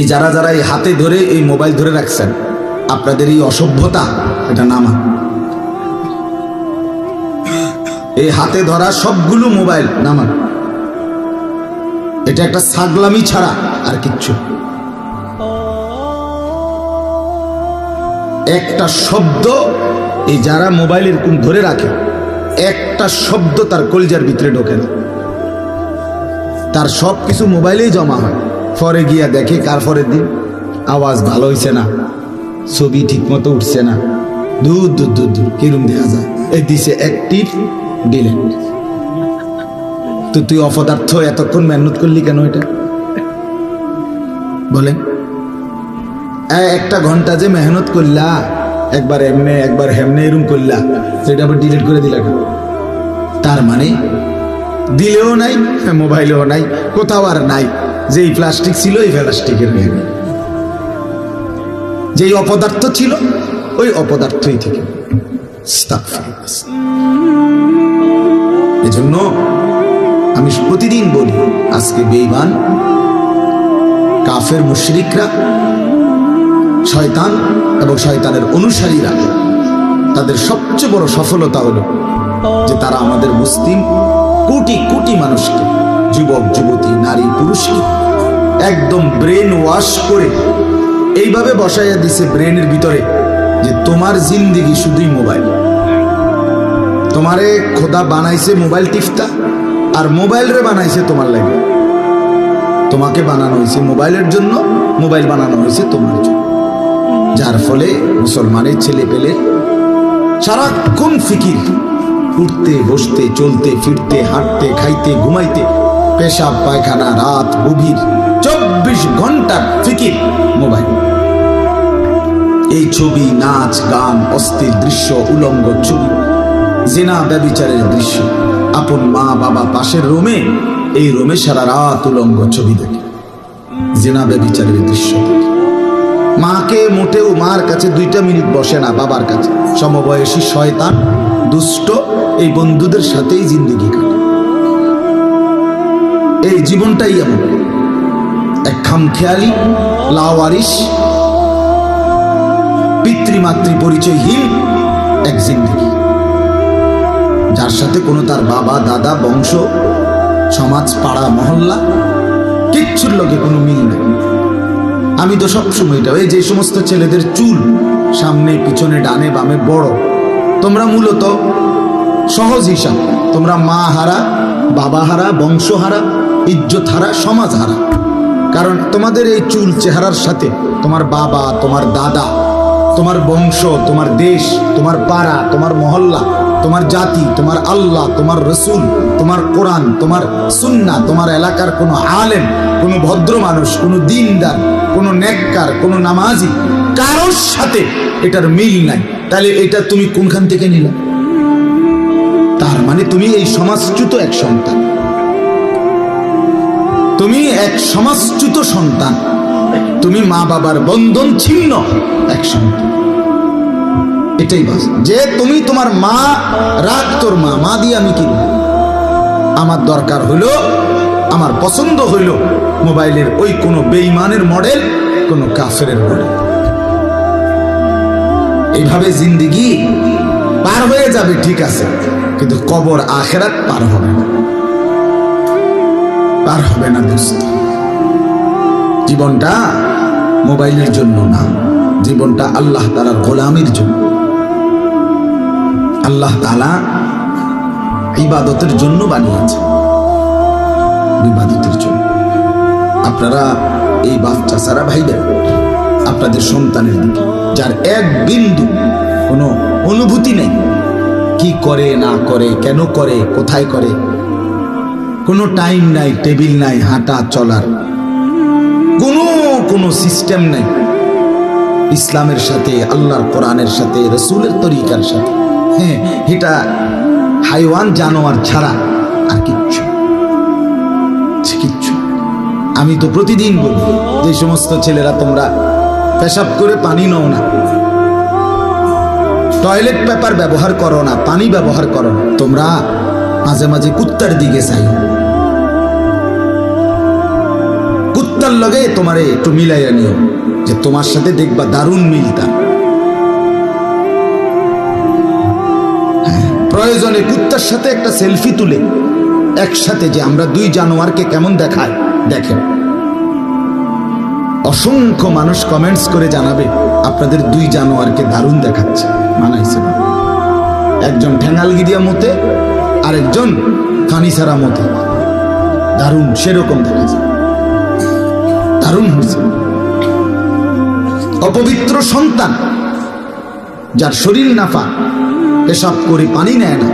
এই যারা যারা এই হাতে ধরে এই মোবাইল ধরে রাখছেন, আপনাদের এই অসভ্যতা, এটা নামা। এই হাতে ধরা সবগুলো মোবাইল নামান। এটা একটা ছাগলামি ছাড়া আর কিচ্ছু। একটা শব্দ, এই যারা মোবাইল এরকম ধরে রাখে, একটা শব্দ তার কলিজার ভিতরে ঢোকে না। তার সব কিছু মোবাইলেই জমা হয়। পরে গিয়া দেখে কার পরের দিন আওয়াজ ভালো হইছে না, ছবি ঠিক মতো উঠছে না, দূর দূর দূর দূর কিরম দেখা যায়, এই দিছে অ্যাক্টিভ ডিলেট। তো তুই অপদার্থ এতক্ষণ মেহনত করলি কেন? এটা বলেন, একটা ঘন্টা যে মেহনত করলা, একবার এমনে একবার হেমনে এরম করলা, সেটা আবার ডিলিট করে দিলা কেন? তার মানে দিলেও নাই, মোবাইলেও নাই, কোথাও আর নাই। যেই প্লাস্টিক ছিল এই প্লাস্টিকের হয়ে গেল, যেই অপদার্থ ছিল ওই অপদার্থই থেকে। এজন্য আমি প্রতিদিন বলি, আজকে বেঈমান কাফের মুশরিকরা, শয়তান এবং শয়তানের অনুসারীরা, তাদের সবচেয়ে বড় সফলতা হলো যে তারা আমাদের মুসলিম কোটি কোটি মানুষকে, যুবক যুবতী, নারী পুরুষকে একদম ব্রেন ওয়াশ করে এইভাবে বসাইয়া দিছে ব্রেনের ভিতরে যে তোমার জিন্দেগি শুধুই মোবাইল। তোমারে খোদা বানাইছে মোবাইল টিপতা, আর মোবাইল রে বানাইছে তোমার লাগে। তোমাকে বানানো হয়েছে মোবাইলের জন্য, মোবাইল বানানো হয়েছে তোমার জন্য। যার ফলে মুসলমানের ছেলে পেলে সারাক্ষণ ফিকির, উঠতে বসতে চলতে ফিরতে হাঁটতে খাইতে ঘুমাইতে, পেশাব পায়খানা, রাত গভীর 24 ঘন্টার ফিকির মোবাইল। এই ছবি, নাচ গান, অস্থির দৃশ্য, উলঙ্গ ছবি, জিনা ব্যভিচারের দৃশ্য, আপন মা বাবা পাশের রুমে, এই রুমে সারা রাত উলঙ্গ ছবি দেখে, জিনা ব্যভিচারের দৃশ্য দেখে। মাকে মোটেও মার কাছে 2টা মিনিট বসে না, বাবার কাছে। সমবয়সী শয়তান দুষ্ট এই বন্ধুদের সাথেই জিন্দেগি কাটে। এই জীবনটাই এমন এক খামখেয়ালি, লাওয়ারিস, পিতৃমাতৃ পরিচয়হীন এক জিন্দেগি, যার সাথে কোনো তার বাবা দাদা বংশ সমাজ পাড়া মহল্লা কিচ্ছুর লগে কোনো মিল নেই। আমি তো সবসময় এটা, এই যে সমস্ত ছেলেদের চুল সামনে পিছনে ডানে বামে বড়, তোমরা মূলত সহজ হিসাব, তোমরা মা হারা, বাবা হারা, বংশ হারা, ইজ্জত হারা, সমাজ হারা। কারণ তোমাদের এই চুল চেহারার সাথে তোমার বাবা, তোমার দাদা, তোমার বংশ, তোমার দেশ, তোমার পাড়া, তোমার মহল্লা, তোমার জাতি, তোমার আল্লাহ, তোমার রসুল, তোমার কোরআন, তোমার সুন্নাহ, তোমার এলাকার কোনো আলেম, কোনো ভদ্র মানুষ, কোনো দিনদার, কোনো নেককার, কোনো নামাজি, কারোর সাথে এটার মিল নাই। তাহলে এটা তুমি কোনখান থেকে নিলা? তার মানে তুমি এই সমাজচ্যুত এক সন্তান, তুমি এক সমাজচ্যুত সন্তান, তুমি মা বাবার বন্ধন ছিন্ন এক সন্তান। এটাই বাস, যে তুমি তোমার মা রাখ, তোর মা, মা দিয়ে আমি কিনব। আমার দরকার হইল, আমার পছন্দ হইল মোবাইলের ওই কোনো বেঈমানের মডেল, কোনো কাফেরের মডেল। এইভাবে জিন্দেগি পার হয়ে যাবে, ঠিক আছে, কিন্তু কবর আখেরাত পার হবে না, পার হবে না দোস্ত। জীবনটা মোবাইলের জন্য না, জীবনটা আল্লাহ তাআলার গোলামির জন্য। আল্লাহ তাআলা ইবাদতের জন্য বানিয়েছে, ইবাদতের জন্য। আপনারা এই বাচ্চা সারা ভাইবেন আপনাদের সন্তানের দিকে, যার এক বিন্দু কোনো অনুভূতি নেই, কি করে না করে, কেন করে, কোথায় করে, কোনো টাইম নাই, টেবিল নাই, হাঁটা চলার কোনো সিস্টেম নাই ইসলামের সাথে, আল্লাহর কোরআনের সাথে, রসুলের তরিকার সাথে। হ্যাঁ, এটা হাইওয়ান জানোয়ার ছাড়া আর কিচ্ছু কিচ্ছু। আমি তো প্রতিদিন বলি, যে সমস্ত ছেলেরা তোমরা পেশাব করে পানি নাও না, টয়লেট পেপার ব্যবহার করো না, পানি ব্যবহার করো না, তোমরা মাঝে মাঝে কুত্তার দিকে চাই, কুত্তার লগে তোমারে একটু মিলাইয়া নিও, যে তোমার সাথে দেখবা দারুণ মিলতা। প্রয়োজনে কুত্তার সাথে একটা সেলফি তুলে একসাথে, যে আমরা দুই জানোয়ারকে কেমন দেখায় দেখেন। অসংখ্য মানুষ কমেন্টস করে জানাবে আপনাদের দুই জানোয়ারকে দারুণ দেখাচ্ছে, মানাইছে না। একজন ঠ্যাঙালগিরিয়া মতে, আরেকজন কানিসারা মতে, দারুণ সেরকম দেখাচ্ছে, দারুণ হয়েছে। অপবিত্র সন্তান যার শরীর নাফা, পেশাব করে পানি নেয় না,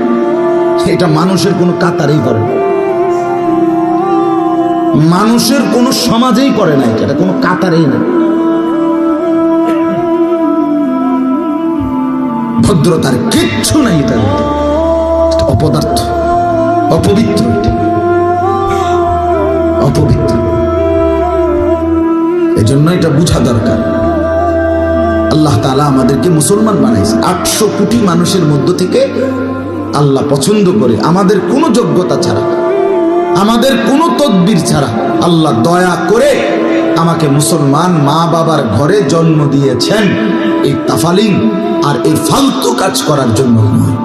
এটা মানুষের কোনো কাতারেই পড়ে না, মানুষের কোনো সমাজেই পড়ে না, এটা কোনো কাতারেই না। ভদ্রতার কিচ্ছু নাই, এটা অপদার্থ, অপবিত্র, এটা অপবিত্র। এজন্য এটা বোঝা দরকার। আল্লাহ তাআলা আমাদেরকে মুসলমান বানাইছে। 800 কোটি মানুষের মধ্য থেকে আল্লাহ পছন্দ করে, আমাদের কোনো যোগ্যতা ছাড়া, আমাদের কোনো তদবির ছাড়া আল্লাহ দয়া করে আমাকে মুসলমান মা বাবার ঘরে জন্ম দিয়েছেন, এই তাফালিং আর এই ফালতু কাজ করার জন্য নয়।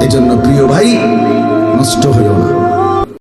এজন্য প্রিয় ভাই, নষ্ট হইও না।